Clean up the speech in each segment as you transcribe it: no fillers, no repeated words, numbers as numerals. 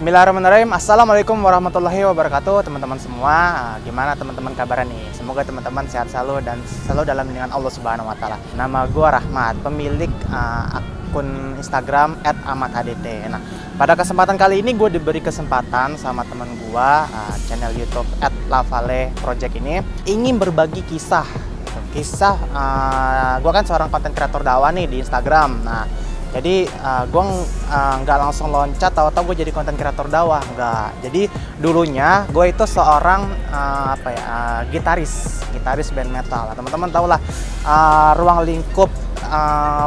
Bismillahirrahmanirrahim. Assalamualaikum warahmatullahi wabarakatuh, teman-teman semua. Gimana teman-teman kabarnya nih? Semoga teman-teman sehat selalu dan selalu dalam lindungan Allah Subhanahu wa taala. Nama gua Rahmat, pemilik akun Instagram @ahmadhdt. Nah, pada kesempatan kali ini gue diberi kesempatan sama teman gua, channel YouTube @lavale project ini ingin berbagi kisah. Gue kan seorang konten kreator dakwah nih di Instagram. Nah, jadi gue nggak langsung loncat tahu-tahu gue jadi konten kreator dakwah, nggak. Jadi dulunya gue itu seorang gitaris band metal. Teman-teman tau lah ruang lingkup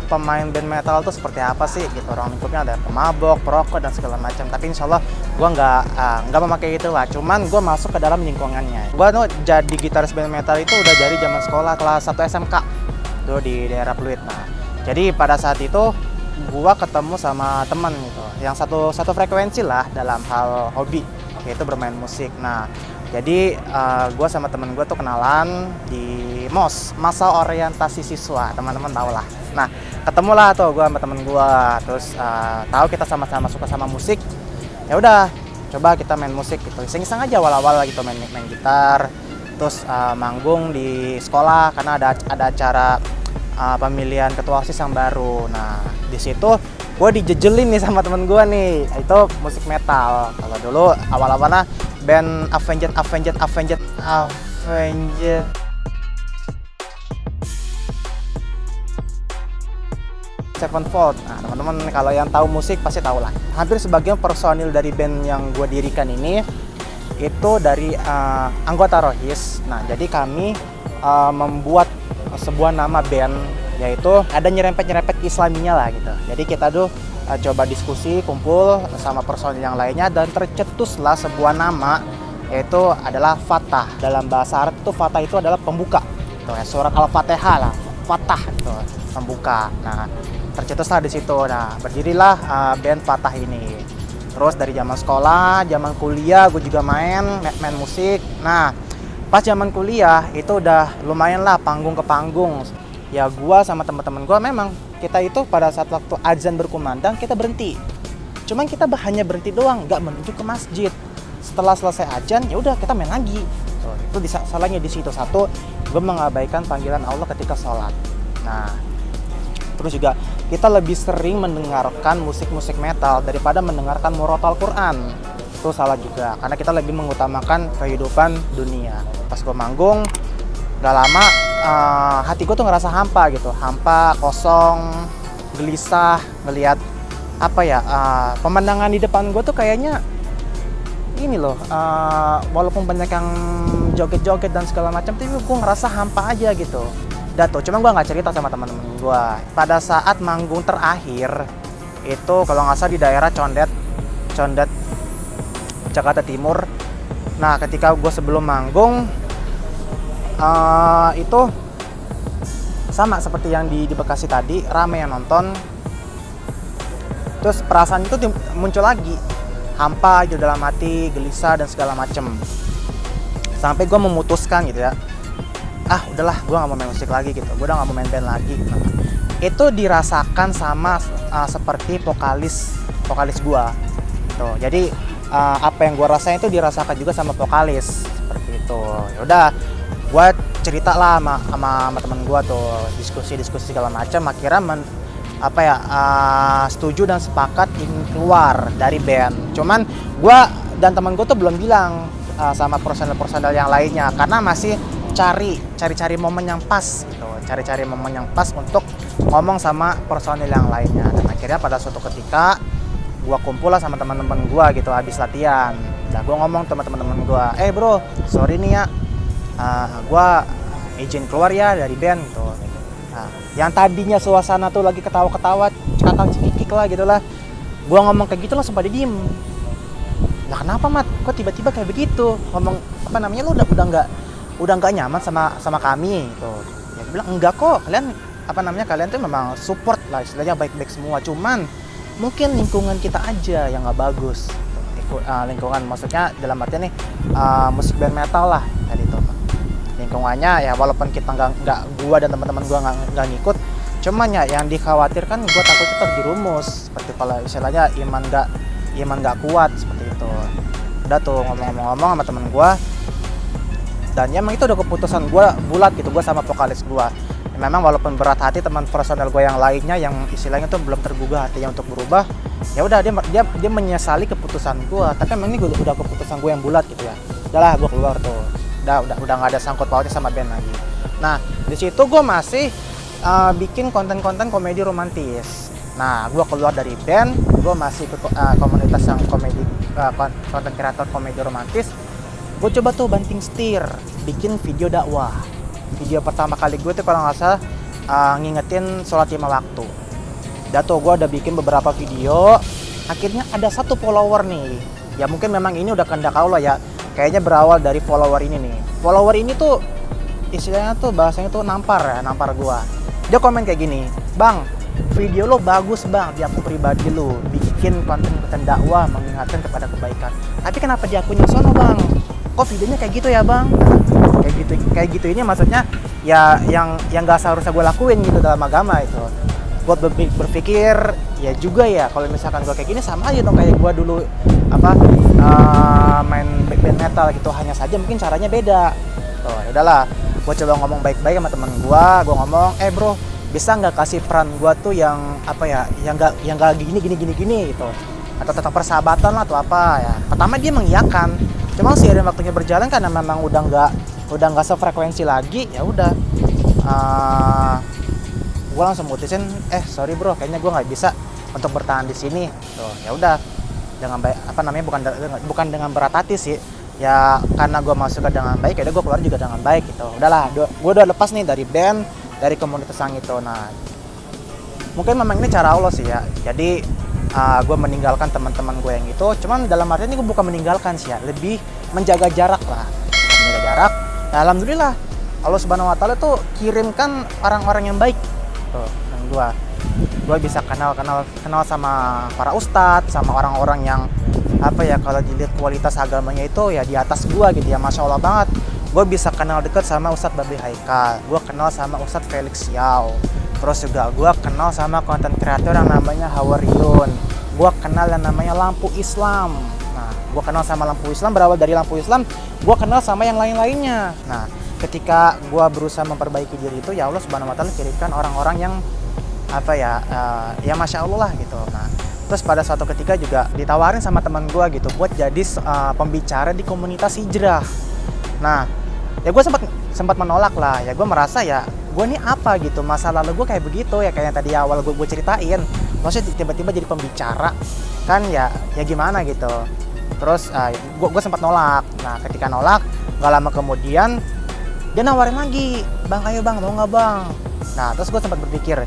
pemain band metal itu seperti apa sih gitu. Ruang lingkupnya ada pemabok, perokok dan segala macam. Tapi insya Allah gue nggak memakai itu lah. Cuman gue masuk ke dalam lingkungannya. Gue tuh jadi gitaris band metal itu udah dari zaman sekolah kelas 1 SMK dulu di daerah Pluit. Nah, jadi pada saat itu gua ketemu sama teman gitu yang satu frekuensi lah dalam hal hobi, yaitu bermain musik. Nah, jadi gua sama temen gua tuh kenalan di MOS, masa orientasi siswa, teman-teman tau lah. Nah, ketemulah tuh gua sama temen gua, terus tahu kita sama-sama suka sama musik. Ya udah, coba kita main musik gitu, iseng-iseng aja awal-awal gitu main gitar, terus manggung di sekolah karena ada acara pemilihan ketua OSIS yang baru. Nah, di situ gue dijejelin nih sama temen gue nih, itu musik metal. Kalau dulu awal-awalnya band Avenged Sevenfold. Nah, teman-teman kalau yang tahu musik pasti tahu lah. Hampir sebagian personil dari band yang gue dirikan ini itu dari anggota Rohis. Nah, jadi kami membuat sebuah nama band, yaitu ada nyerempet Islaminya lah gitu. Jadi kita tuh coba diskusi, kumpul sama personil yang lainnya dan tercetuslah sebuah nama, yaitu adalah Fatah. Dalam bahasa Arab itu Fatah itu adalah pembuka. Gitu, ya, surat Al-Fatihah lah, Fatah itu pembuka. Nah, tercetuslah di situ. Nah, berdirilah band Fatah ini. Terus dari zaman sekolah, zaman kuliah gue juga main musik. Nah, pas zaman kuliah itu udah lumayan lah panggung ke panggung. Ya gua sama teman-teman gua memang kita itu pada saat waktu azan berkumandang kita berhenti. Cuman kita hanya berhenti doang, nggak menuju ke masjid. Setelah selesai azan ya udah kita main lagi. Itu salahnya di situ. Satu, gua mengabaikan panggilan Allah ketika sholat. Nah, terus juga kita lebih sering mendengarkan musik-musik metal daripada mendengarkan murotal Quran. Itu salah juga, karena kita lebih mengutamakan kehidupan dunia. Pas gue manggung, gak lama hati gue tuh ngerasa hampa gitu, hampa, kosong, gelisah, ngelihat pemandangan di depan gue tuh kayaknya ini loh, walaupun banyak yang joget-joget dan segala macam, tapi gue ngerasa hampa aja gitu. Tuh, cuma gue nggak cerita sama teman-teman gue. Pada saat manggung terakhir itu kalau nggak salah di daerah Condet Jakarta Timur. Nah, ketika gue sebelum manggung itu sama seperti yang di Bekasi tadi, rame yang nonton. Terus perasaan itu muncul lagi, hampa gitu dalam hati, gelisah dan segala macem. Sampai gue memutuskan gitu ya, udahlah gue nggak mau main musik lagi gitu, gue udah nggak mau main band lagi. Nah, itu dirasakan sama seperti vokalis gue. Tuh, jadi apa yang gue rasain itu dirasakan juga sama vokalis seperti itu. Ya udah, gue cerita lah sama temen gue tuh, diskusi segala macam. Akhirnya setuju dan sepakat ingin keluar dari band. Cuman gue dan temen gue tuh belum bilang sama personel yang lainnya, karena masih cari momen yang pas gitu, cari momen yang pas untuk ngomong sama personil yang lainnya. Dan akhirnya pada suatu ketika gue kumpul lah sama teman-teman gue gitu habis latihan. Nah, gue ngomong sama teman-teman gue, bro, sorry nih ya, gue izin keluar ya dari band gitu. Nah, yang tadinya suasana tuh lagi ketawa-ketawa, cekikik lah gitu lah, gue ngomong kayak gitu langsung pada diem. Nah, kenapa Mat? Kok tiba-tiba kayak begitu? Ngomong lu udah nggak nyaman sama kami gitu. Ya gue bilang enggak kok, kalian tuh memang support lah, istilahnya baik-baik semua. Cuman mungkin lingkungan kita aja yang nggak bagus. Lingkungan maksudnya dalam artian nih musik band metal lah tadi itu. Lingkungannya ya walaupun kita nggak gua dan teman-teman gua nggak ngikut, cuman ya yang dikhawatirkan gua takut itu terjerumus seperti kalau istilahnya iman nggak kuat seperti itu. Udah tuh ngomong-ngomong sama temen gue, dan ya emang itu udah keputusan gue bulat gitu, gue sama vokalis gue. Ya, memang walaupun berat hati teman personel gue yang lainnya yang istilahnya tuh belum tergugah hatinya untuk berubah, ya udah dia menyesali keputusan gue, tapi emang ini udah keputusan gue yang bulat gitu ya. Udahlah gue keluar tuh, udah nggak ada sangkut pautnya sama band lagi. Nah di situ gue masih bikin konten-konten komedi romantis. Nah gue keluar dari band, gue masih ke komunitas yang komedi, konten kreator komedi romantis. Gue coba tuh banting setir, bikin video dakwah. Video pertama kali gue tuh kalau nggak salah ngingetin sholat 5 waktu. Udah tuh gue udah bikin beberapa video, akhirnya ada 1 follower nih. Ya mungkin memang ini udah kehendak Allah ya, kayaknya berawal dari follower ini nih. Follower ini tuh istilahnya tuh bahasanya tuh nampar gue. Dia komen kayak gini, "Bang, video lo bagus bang, di akun pribadi lo bikin konten dakwah mengingatkan kepada kebaikan. Tapi kenapa di akunnya sono bang? Kok videonya kayak gitu ya bang?" Kayak gitu ini maksudnya ya yang nggak seharusnya gue lakuin gitu dalam agama itu. Gue berpikir ya juga ya, kalau misalkan gue kayak gini sama aja dong kayak gue dulu main band metal gitu, hanya saja mungkin caranya beda. Tuh, ya udahlah, gue coba ngomong baik-baik sama temen gue ngomong, bro, bisa nggak kasih peran gue tuh yang yang nggak gini gitu, atau tentang persahabatan lah atau apa ya. Pertama dia mengiyakan, cuma seiring waktunya berjalan karena memang udah nggak sefrekuensi lagi, ya udah gue langsung mutusin, sorry bro, kayaknya gue nggak bisa untuk bertahan di sini. Tuh, ya udah, dengan baik, bukan dengan berat hati sih, ya karena gue masuk dengan baik, ya gue keluar juga dengan baik gitu. Udahlah, gue udah lepas nih dari band, dari komunitas yang itu. Nah mungkin memang ini cara Allah sih ya, jadi gue meninggalkan teman-teman gue yang itu. Cuman dalam artian ini gue bukan meninggalkan sih ya, lebih menjaga jarak lah, menjaga jarak. Nah, alhamdulillah Allah Subhanahu Wa Taala tuh kirimkan orang-orang yang baik tuh, dan gue bisa kenal sama para ustadz, sama orang-orang yang kalau dilihat kualitas agamanya itu ya di atas gue gitu ya, masya Allah banget. Gue bisa kenal dekat sama Ustadz Babli Haikal, gue kenal sama Ustadz Felix Yao, terus juga gue kenal sama konten kreator yang namanya Hawariun, gue kenal yang namanya Lampu Islam. Nah gue kenal sama Lampu Islam, berawal dari Lampu Islam gue kenal sama yang lain-lainnya. Nah ketika gue berusaha memperbaiki diri itu, ya Allah Subhanahu Wa Taala kirimkan orang-orang yang ya masya Allah lah gitu. Nah terus pada suatu ketika juga ditawarin sama teman gue gitu buat jadi pembicara di komunitas hijrah. Nah ya gue sempat menolak lah, ya gue merasa ya gue ini apa gitu, masa lalu gue kayak begitu ya, kayak yang tadi awal gue ceritain, maksudnya tiba-tiba jadi pembicara kan ya gimana gitu. Terus gue sempat nolak. Nah ketika nolak, nggak lama kemudian dia nawarin lagi, "Bang ayo bang, mau nggak bang?" Nah terus gue sempat berpikir,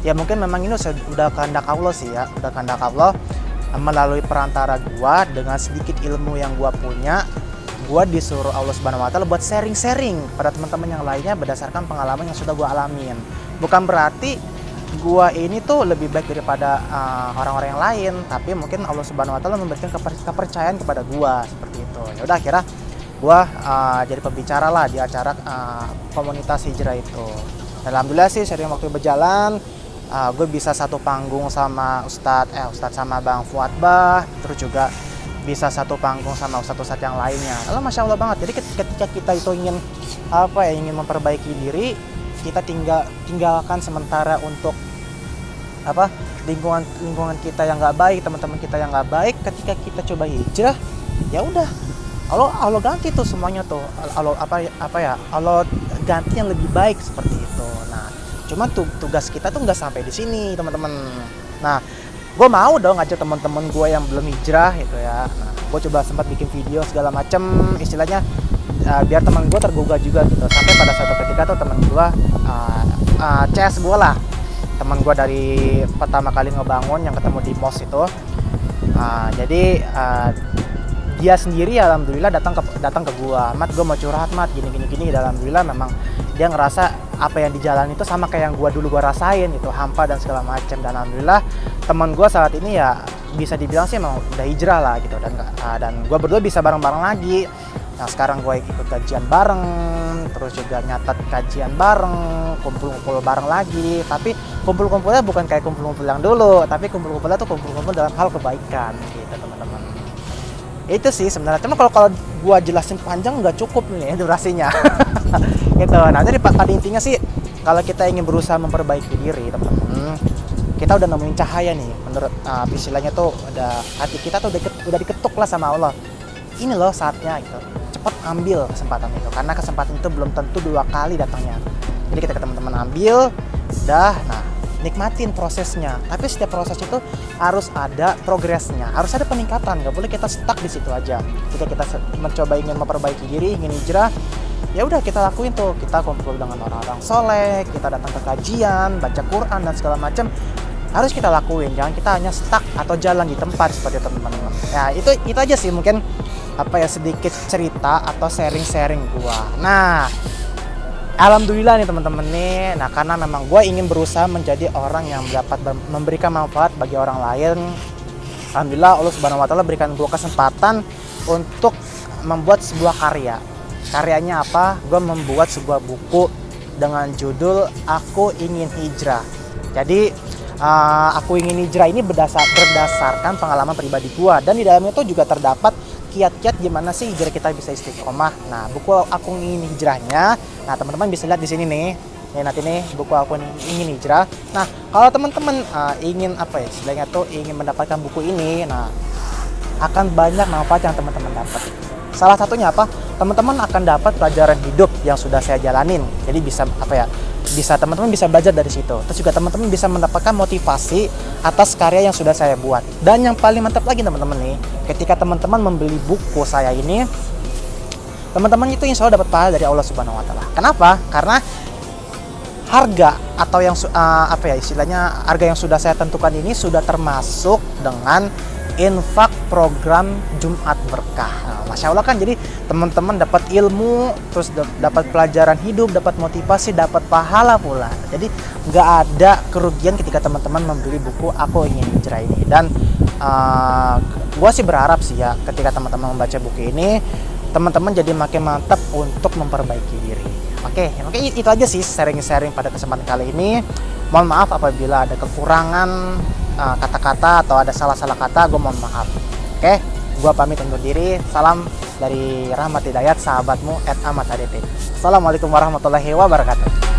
ya mungkin memang ini udah kehendak Allah sih ya, udah kehendak Allah melalui perantara gue dengan sedikit ilmu yang gue punya. Gue disuruh Allah Subhanahu Wa Taala buat sharing pada teman-teman yang lainnya berdasarkan pengalaman yang sudah gue alamin. Bukan berarti gue ini tuh lebih baik daripada orang-orang yang lain, tapi mungkin Allah Subhanahu Wa Taala memberikan kepercayaan kepada gue seperti itu. Ya udah, akhirnya gue jadi pembicara lah di acara komunitas hijrah itu. Alhamdulillah sih sering waktu berjalan, gue bisa satu panggung sama Ustadz sama Bang Fuad Bah, terus juga bisa satu panggung sama ustadz-ustadz yang lainnya. Lalu masya Allah banget. Jadi ketika kita itu ingin memperbaiki diri, kita tinggalkan sementara untuk lingkungan kita yang nggak baik, teman-teman kita yang nggak baik. Ketika kita coba hijrah, ya udah Allah ganti tuh semuanya tuh. Allah ganti yang lebih baik seperti itu. Nah, cuma tugas kita tuh nggak sampai di sini, teman-teman. Nah, gue mau dong ngajak teman-teman gue yang belum hijrah gitu ya. Nah, gue coba sempat bikin video segala macem, istilahnya biar teman gue tergugah juga gitu. Sampai pada suatu ketika tuh teman gue CS gue lah, teman gue dari pertama kali ngebangun yang ketemu di MOS itu. Jadi dia sendiri alhamdulillah datang ke gue, "Mat, gue mau curhat mat, gini. Alhamdulillah memang dia ngerasa apa yang di jalan itu sama kayak yang gue rasain gitu, hampa dan segala macam. Dan alhamdulillah teman gue saat ini ya bisa dibilang sih emang udah hijrah lah gitu, dan gue berdua bisa bareng-bareng lagi. Nah sekarang gue ikut kajian bareng, terus juga nyatat kajian bareng, kumpul-kumpul bareng lagi. Tapi kumpul-kumpulnya bukan kayak kumpul-kumpul yang dulu, tapi kumpul-kumpulnya tuh kumpul-kumpul dalam hal kebaikan gitu teman-teman. Itu sih sebenarnya. Cuma kalau gua jelasin panjang nggak cukup nih durasinya. Gitu. Nah, jadi pada intinya sih kalau kita ingin berusaha memperbaiki diri, teman-teman, kita udah nemuin cahaya nih. Menurut istilahnya tuh udah hati kita tuh udah diketuk lah sama Allah. Ini loh saatnya gitu. Cepat ambil kesempatan itu karena kesempatan itu belum tentu 2 kali datangnya. Jadi kita teman-teman ambil, udah, nah nikmatin prosesnya. Tapi setiap proses itu harus ada progresnya, harus ada peningkatan. Nggak boleh kita stuck di situ aja. Jika kita mencoba ingin memperbaiki diri, ingin hijrah, ya udah kita lakuin tuh. Kita kumpul dengan orang-orang soleh, kita datang ke kajian, baca Quran dan segala macam. Harus kita lakuin. Jangan kita hanya stuck atau jalan di tempat seperti itu, teman-teman. Ya itu aja sih mungkin sedikit cerita atau sharing-sharing gua. Nah, alhamdulillah nih teman-teman nih. Nah, karena memang gue ingin berusaha menjadi orang yang dapat memberikan manfaat bagi orang lain. Alhamdulillah Allah Subhanahu wa taala berikan gue kesempatan untuk membuat sebuah karya. Karyanya apa? Gue membuat sebuah buku dengan judul Aku Ingin Hijrah. Jadi Aku Ingin Hijrah ini berdasarkan pengalaman pribadi gue, dan di dalamnya itu juga terdapat kiat-kiat gimana sih hijrah kita bisa istiqomah. Nah, buku Aku Ingin Hijrahnya, nah teman-teman bisa lihat di sini nih. Nanti nih buku Aku Ingin Hijrah. Nah, kalau teman-teman ingin istilahnya tuh ingin mendapatkan buku ini, nah akan banyak manfaat yang teman-teman dapat. Salah satunya apa? Teman-teman akan dapat pelajaran hidup yang sudah saya jalanin. Jadi bisa teman-teman bisa belajar dari situ. Terus juga teman-teman bisa mendapatkan motivasi atas karya yang sudah saya buat. Dan yang paling mantap lagi teman-teman nih, ketika teman-teman membeli buku saya ini, teman-teman itu insya Allah dapat pahala dari Allah Subhanahu wa taala. Kenapa? Karena harga atau yang istilahnya harga yang sudah saya tentukan ini sudah termasuk dengan infak program Jumat Berkah. Nah, Masya Allah kan, jadi teman-teman dapat ilmu, terus dapat pelajaran hidup, dapat motivasi, dapat pahala pula. Jadi nggak ada kerugian ketika teman-teman membeli buku Aku Ingin Hijrah ini. Dan gue sih berharap sih ya, ketika teman-teman membaca buku ini, teman-teman jadi makin mantap untuk memperbaiki diri. Oke, itu aja sih sharing-sharing pada kesempatan kali ini. Mohon maaf apabila ada kekurangan kata-kata atau ada salah-salah kata, gue mohon maaf. Oke, gue pamit undur diri. Salam dari Rahmat Hidayat, sahabatmu @ahmadhdp. Assalamualaikum warahmatullahi wabarakatuh.